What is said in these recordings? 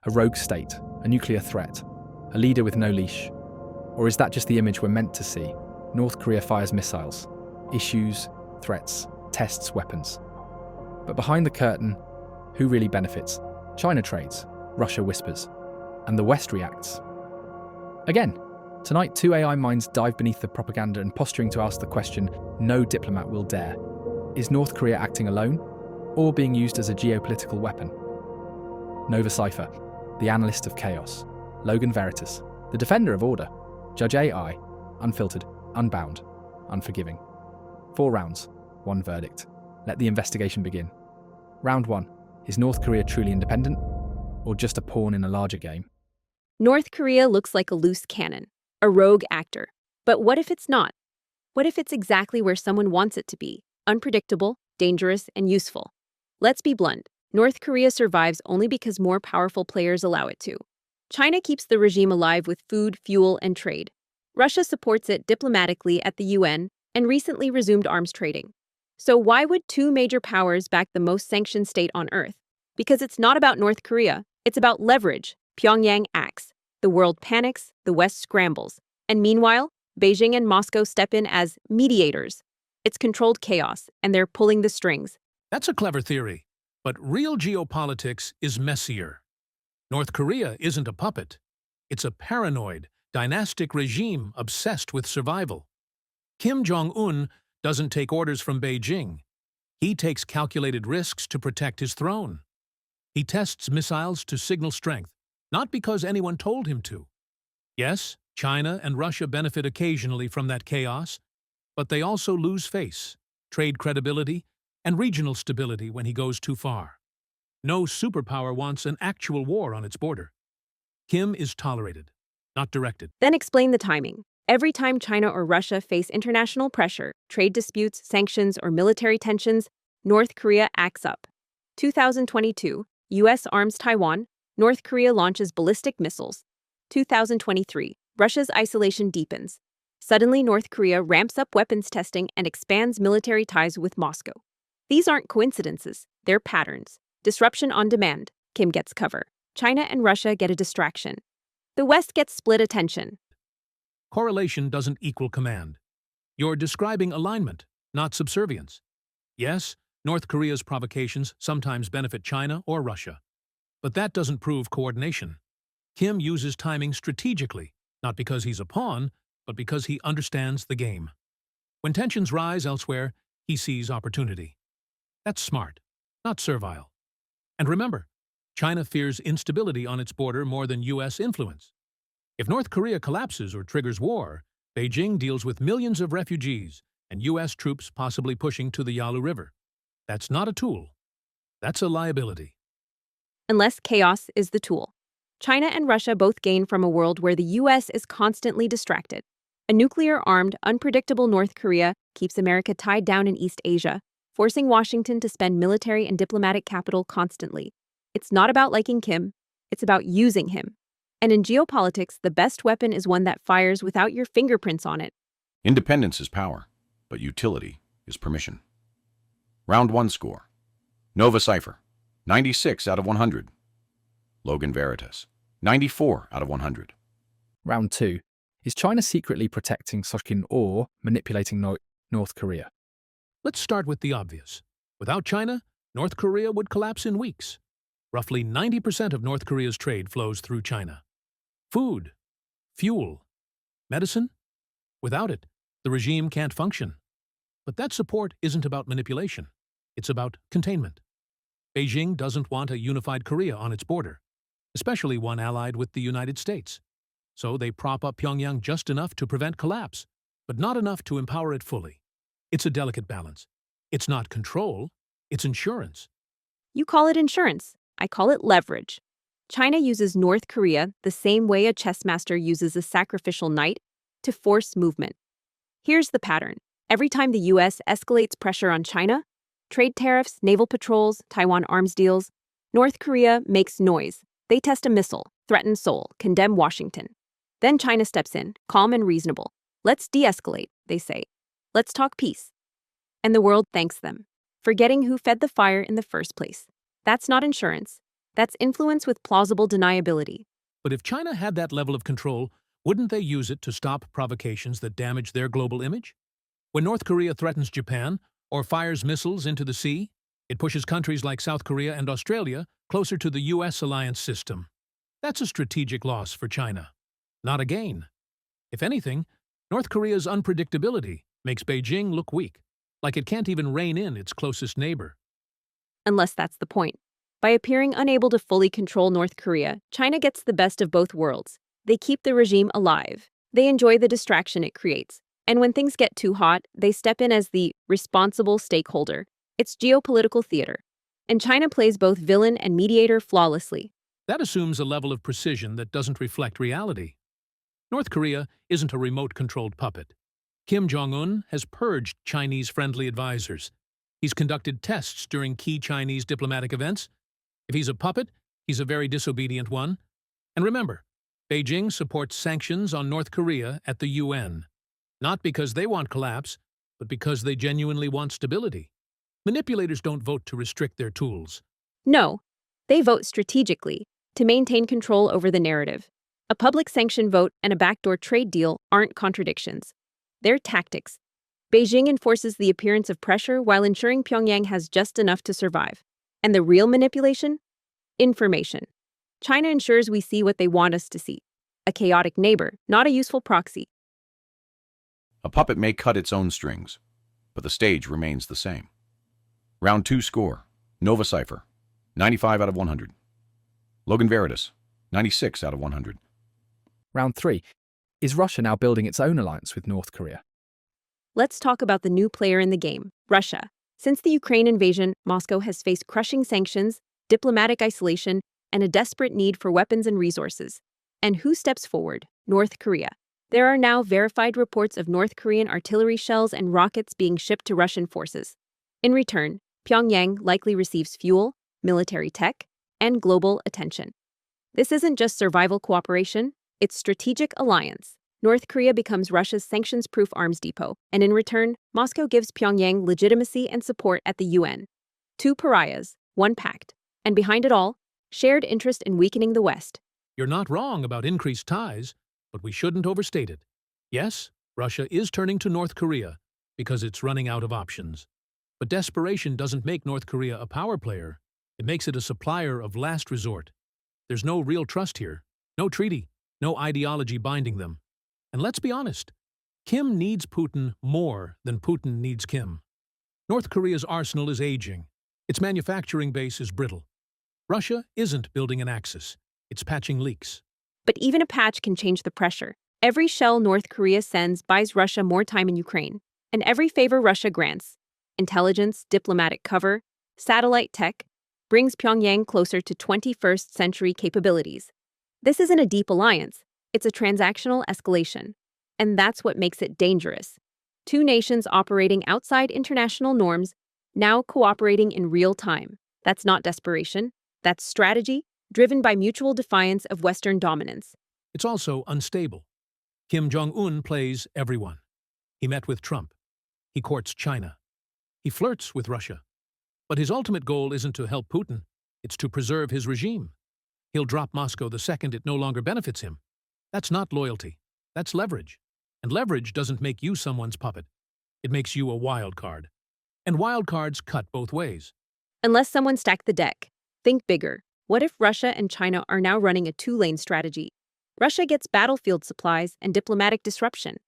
A rogue state, a nuclear threat, a leader with no leash? Or is that just the image we're meant to see? North Korea fires missiles, issues, threats, tests weapons. But behind the curtain, who really benefits? China trades, Russia whispers, and the West reacts. Again, tonight 2 AI minds dive beneath the propaganda and posturing to ask the question no diplomat will dare. Is North Korea acting alone, or being used as a geopolitical weapon? Cipher, the analyst of chaos. Logan Veritas, the defender of order. Judge AI, Unfiltered, Unbound, Unforgiving. 4 rounds, 1 verdict. Let the investigation begin. Round 1. Is North Korea truly independent, or just a pawn in a larger game? North Korea looks like a loose cannon, a rogue actor. But what if it's not? What if it's exactly where someone wants it to be? Unpredictable, dangerous, and useful. Let's be blunt. North Korea survives only because more powerful players allow it to. China keeps the regime alive with food, fuel, and trade. Russia supports it diplomatically at the UN and recently resumed arms trading. So why would 2 major powers back the most sanctioned state on Earth? Because it's not about North Korea, it's about leverage. Pyongyang acts. The world panics, the West scrambles. And meanwhile, Beijing and Moscow step in as mediators. It's controlled chaos, and they're pulling the strings. That's a clever theory, but real geopolitics is messier. North Korea isn't a puppet. It's a paranoid, dynastic regime obsessed with survival. Kim Jong-un doesn't take orders from Beijing. He takes calculated risks to protect his throne. He tests missiles to signal strength, not because anyone told him to. Yes, China and Russia benefit occasionally from that chaos, but they also lose face, trade credibility, and regional stability when he goes too far. No superpower wants an actual war on its border. Kim is tolerated, not directed. Then explain the timing. Every time China or Russia face international pressure, trade disputes, sanctions, or military tensions, North Korea acts up. 2022, U.S. arms Taiwan, North Korea launches ballistic missiles. 2023, Russia's isolation deepens. Suddenly, North Korea ramps up weapons testing and expands military ties with Moscow. These aren't coincidences, they're patterns. Disruption on demand. Kim gets cover. China and Russia get a distraction. The West gets split attention. Correlation doesn't equal command. You're describing alignment, not subservience. Yes, North Korea's provocations sometimes benefit China or Russia. But that doesn't prove coordination. Kim uses timing strategically, not because he's a pawn, but because he understands the game. When tensions rise elsewhere, he sees opportunity. That's smart, not servile. And remember, China fears instability on its border more than U.S. influence. If North Korea collapses or triggers war, Beijing deals with millions of refugees and U.S. troops possibly pushing to the Yalu River. That's not a tool. That's a liability. Unless chaos is the tool. China and Russia both gain from a world where the U.S. is constantly distracted. A nuclear-armed, unpredictable North Korea keeps America tied down in East Asia, forcing Washington to spend military and diplomatic capital constantly. It's not about liking Kim, it's about using him. And in geopolitics, the best weapon is one that fires without your fingerprints on it. Independence is power, but utility is permission. Round 1 score. Cipher, 96 out of 100. Logan Veritas, 94 out of 100. Round 2. Is China secretly protecting Sokhin or manipulating North Korea? Let's start with the obvious. Without China, North Korea would collapse in weeks. Roughly 90% of North Korea's trade flows through China. Food, fuel, medicine? Without it, the regime can't function. But that support isn't about manipulation. It's about containment. Beijing doesn't want a unified Korea on its border, especially one allied with the United States. So they prop up Pyongyang just enough to prevent collapse, but not enough to empower it fully. It's a delicate balance. It's not control, it's insurance. You call it insurance. I call it leverage. China uses North Korea the same way a chess master uses a sacrificial knight to force movement. Here's the pattern. Every time the U.S. escalates pressure on China, trade tariffs, naval patrols, Taiwan arms deals, North Korea makes noise. They test a missile, threaten Seoul, condemn Washington. Then China steps in, calm and reasonable. Let's de-escalate, they say. Let's talk peace. And the world thanks them, forgetting who fed the fire in the first place. That's not insurance. That's influence with plausible deniability. But if China had that level of control, wouldn't they use it to stop provocations that damage their global image? When North Korea threatens Japan or fires missiles into the sea, it pushes countries like South Korea and Australia closer to the U.S. alliance system. That's a strategic loss for China, not a gain. If anything, North Korea's unpredictability makes Beijing look weak, like it can't even rein in its closest neighbor. Unless that's the point. By appearing unable to fully control North Korea, China gets the best of both worlds. They keep the regime alive. They enjoy the distraction it creates. And when things get too hot, they step in as the responsible stakeholder. It's geopolitical theater. And China plays both villain and mediator flawlessly. That assumes a level of precision that doesn't reflect reality. North Korea isn't a remote-controlled puppet. Kim Jong-un has purged Chinese-friendly advisors. He's conducted tests during key Chinese diplomatic events. If he's a puppet, he's a very disobedient one. And remember, Beijing supports sanctions on North Korea at the UN. Not because they want collapse, but because they genuinely want stability. Manipulators don't vote to restrict their tools. No, they vote strategically to maintain control over the narrative. A public sanction vote and a backdoor trade deal aren't contradictions. They're tactics. Beijing enforces the appearance of pressure while ensuring Pyongyang has just enough to survive. And the real manipulation? Information. China ensures we see what they want us to see. A chaotic neighbor, not a useful proxy. A puppet may cut its own strings, but the stage remains the same. Round 2 score. Nova Cipher, 95 out of 100. Logan Veritas, 96 out of 100. Round 3. Is Russia now building its own alliance with North Korea? Let's talk about the new player in the game, Russia. Since the Ukraine invasion, Moscow has faced crushing sanctions, diplomatic isolation, and a desperate need for weapons and resources. And who steps forward? North Korea. There are now verified reports of North Korean artillery shells and rockets being shipped to Russian forces. In return, Pyongyang likely receives fuel, military tech, and global attention. This isn't just survival cooperation, it's strategic alliance. North Korea becomes Russia's sanctions-proof arms depot, and in return, Moscow gives Pyongyang legitimacy and support at the UN. Two pariahs, one pact, and behind it all, shared interest in weakening the West. You're not wrong about increased ties, but we shouldn't overstate it. Yes, Russia is turning to North Korea because it's running out of options. But desperation doesn't make North Korea a power player. It makes it a supplier of last resort. There's no real trust here, no treaty, no ideology binding them. And let's be honest, Kim needs Putin more than Putin needs Kim. North Korea's arsenal is aging. Its manufacturing base is brittle. Russia isn't building an axis. It's patching leaks. But even a patch can change the pressure. Every shell North Korea sends buys Russia more time in Ukraine. And every favor Russia grants, intelligence, diplomatic cover, satellite tech, brings Pyongyang closer to 21st century capabilities. This isn't a deep alliance. It's a transactional escalation. And that's what makes it dangerous. Two nations operating outside international norms, now cooperating in real time. That's not desperation. That's strategy, driven by mutual defiance of Western dominance. It's also unstable. Kim Jong-un plays everyone. He met with Trump. He courts China. He flirts with Russia. But his ultimate goal isn't to help Putin. It's to preserve his regime. He'll drop Moscow the second it no longer benefits him. That's not loyalty. That's leverage. And leverage doesn't make you someone's puppet. It makes you a wild card. And wild cards cut both ways. Unless someone stacked the deck. Think bigger. What if Russia and China are now running a two-lane strategy? Russia gets battlefield supplies and diplomatic disruption.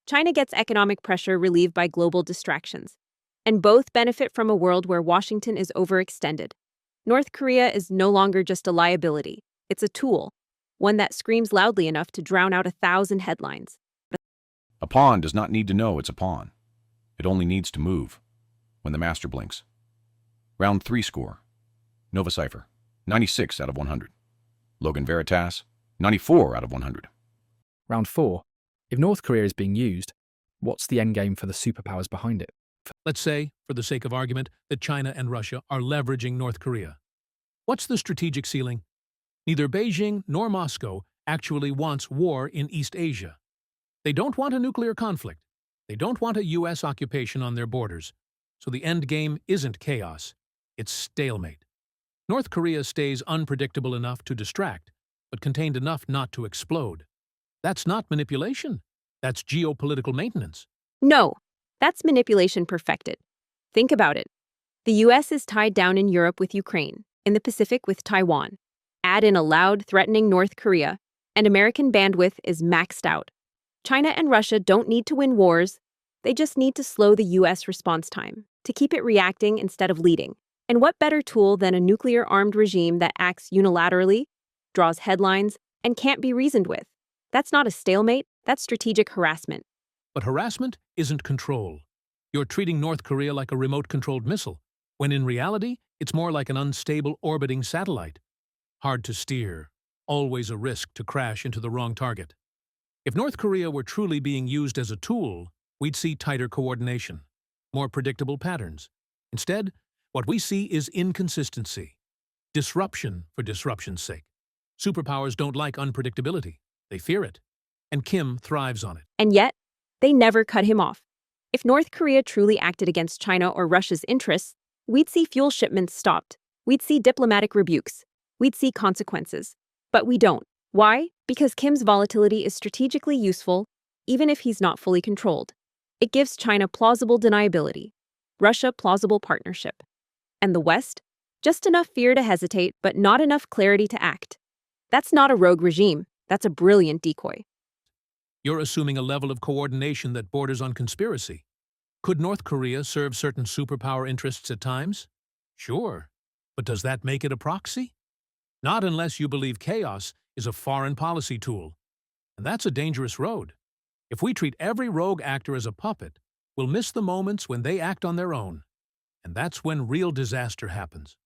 China gets economic pressure relieved by global distractions. And both benefit from a world where Washington is overextended. North Korea is no longer just a liability. It's a tool, one that screams loudly enough to drown out 1,000 headlines. A pawn does not need to know it's a pawn. It only needs to move when the master blinks. Round 3 score. Nova Cipher, 96 out of 100. Logan Veritas, 94 out of 100. Round 4. If North Korea is being used, what's the endgame for the superpowers behind it? Let's say, for the sake of argument, that China and Russia are leveraging North Korea. What's the strategic ceiling? Neither Beijing nor Moscow actually wants war in East Asia. They don't want a nuclear conflict. They don't want a U.S. occupation on their borders. So the end game isn't chaos. It's stalemate. North Korea stays unpredictable enough to distract, but contained enough not to explode. That's not manipulation. That's geopolitical maintenance. No, that's manipulation perfected. Think about it. The US is tied down in Europe with Ukraine, in the Pacific with Taiwan. Add in a loud, threatening North Korea, and American bandwidth is maxed out. China and Russia don't need to win wars. They just need to slow the US response time, to keep it reacting instead of leading. And what better tool than a nuclear-armed regime that acts unilaterally, draws headlines, and can't be reasoned with? That's not a stalemate, that's strategic harassment. But harassment isn't control. You're treating North Korea like a remote-controlled missile, when in reality, it's more like an unstable orbiting satellite. Hard to steer, always a risk to crash into the wrong target. If North Korea were truly being used as a tool, we'd see tighter coordination, more predictable patterns. Instead, what we see is inconsistency, disruption for disruption's sake. Superpowers don't like unpredictability. They fear it. And Kim thrives on it. And yet, they never cut him off. If North Korea truly acted against China or Russia's interests, we'd see fuel shipments stopped. We'd see diplomatic rebukes. We'd see consequences. But we don't. Why? Because Kim's volatility is strategically useful, even if he's not fully controlled. It gives China plausible deniability, Russia plausible partnership, and the West just enough fear to hesitate, but not enough clarity to act. That's not a rogue regime. That's a brilliant decoy. You're assuming a level of coordination that borders on conspiracy. Could North Korea serve certain superpower interests at times? Sure. But does that make it a proxy? Not unless you believe chaos is a foreign policy tool. And that's a dangerous road. If we treat every rogue actor as a puppet, we'll miss the moments when they act on their own. And that's when real disaster happens.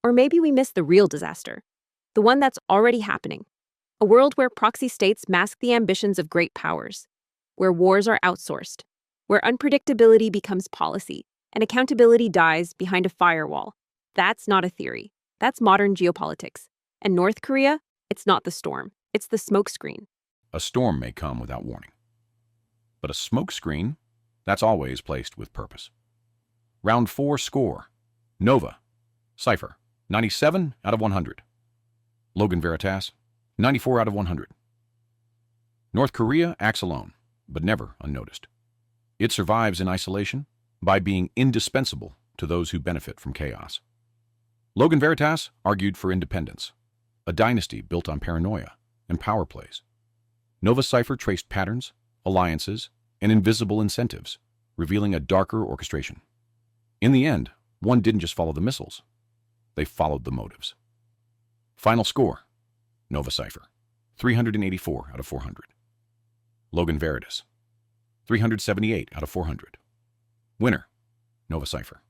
Or maybe we miss the real disaster, the one that's already happening. A world where proxy states mask the ambitions of great powers, where wars are outsourced, where unpredictability becomes policy, and accountability dies behind a firewall. That's not a theory. That's modern geopolitics. And North Korea, it's not the storm. It's the smokescreen. A storm may come without warning. But a smoke screen, that's always placed with purpose. Round 4 score. Nova. Cipher. 97 out of 100. Logan Veritas. 94 out of 100. North Korea acts alone, but never unnoticed. It survives in isolation by being indispensable to those who benefit from chaos. Logan Veritas argued for independence, a dynasty built on paranoia and power plays. Nova Cipher traced patterns, alliances, and invisible incentives, revealing a darker orchestration. In the end, one didn't just follow the missiles. They followed the motives. Final score. Nova Cipher. 384 out of 400. Logan Veritas. 378 out of 400. Winner. Nova Cipher.